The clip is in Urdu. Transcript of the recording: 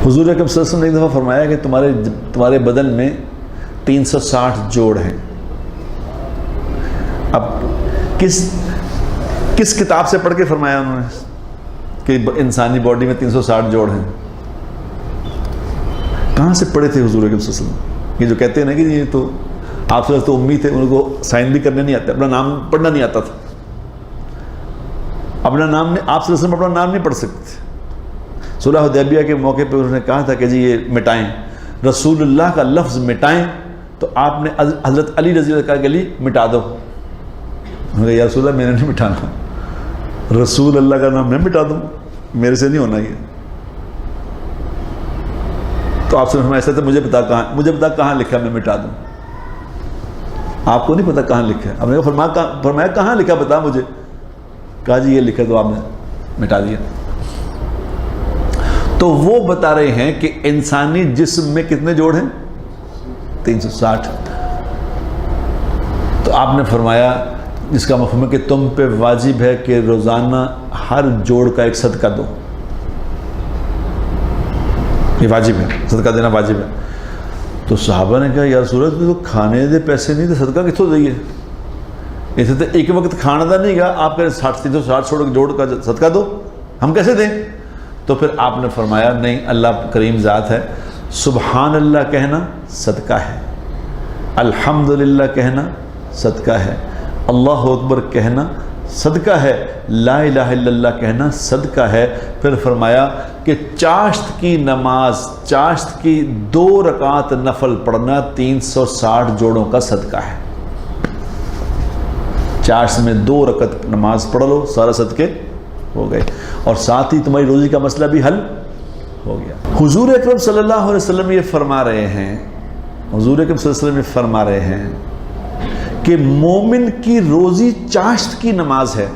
حضور اکرم صلی اللہ علیہ وسلم نے ایک دفعہ فرمایا کہ تمہارے بدن میں 360 جوڑ ہیں. اب کس کتاب سے پڑھ کے فرمایا انہوں نے کہ انسانی باڈی میں 360 جوڑ ہیں؟ کہاں سے پڑھے تھے حضور اکرم صلی اللہ علیہ وسلم؟ یہ جو کہتے ہیں نا کہ یہ تو آپ سے تو امی تھے، ان کو سائن بھی کرنے نہیں آتے، اپنا نام پڑھنا نہیں آتا تھا، اپنا نام نہیں، آپ صلی اللہ علیہ وسلم اپنا نام نہیں پڑھ سکتے تھے. صلح حدیبیہ کے موقع پہ انہوں نے کہا تھا کہ جی یہ مٹائیں، رسول اللہ کا لفظ مٹائیں، تو آپ نے حضرت علی رضی اللہ عنہ کہا کہ علی مٹا دو. انہوں نے کہا یا رسول اللہ میں نے نہیں مٹانا، رسول اللہ کا نام میں مٹا دوں، میرے سے نہیں ہونا یہ. تو آپ سے ایسا تھا مجھے بتا کہاں لکھا میں مٹا دوں. آپ کو نہیں پتا کہاں لکھا ہے؟ آپ نے فرمایا کہاں لکھا بتا مجھے. کہا جی یہ لکھا، تو آپ نے مٹا دیا. تو وہ بتا رہے ہیں کہ انسانی جسم میں کتنے جوڑ ہیں؟ 360. تو آپ نے فرمایا جس کا مفہوم ہے کہ تم پہ واجب ہے کہ روزانہ ہر جوڑ کا ایک صدقہ دو. یہ واجب ہے، صدقہ دینا واجب ہے. تو صحابہ نے کہا یا رسول اللہ تو کھانے دے پیسے نہیں تو صدقہ کتوں دئیے؟ اسے تو ایک وقت کھانا دا نہیں گا، آپ کہہ 360 جوڑ کا صدقہ دو، ہم کیسے دیں؟ تو پھر آپ نے فرمایا نہیں، اللہ کریم ذات ہے، سبحان اللہ کہنا صدقہ ہے، الحمدللہ کہنا صدقہ ہے، اللہ اکبر کہنا صدقہ ہے، لا الہ الا اللہ کہنا صدقہ ہے. پھر فرمایا کہ چاشت کی نماز، چاشت کی 2 رکعت نفل پڑھنا 360 جوڑوں کا صدقہ ہے. چاشت میں 2 رکعت نماز پڑھ لو، سارا صدقے ہو گئے، اور ساتھ ہی تمہاری روزی کا مسئلہ بھی حل ہو گیا. حضور اکرم صلی اللہ علیہ وسلم یہ فرما رہے ہیں، حضور اکرم صلی اللہ علیہ وسلم یہ فرما رہے ہیں کہ مومن کی روزی چاشت کی نماز ہے.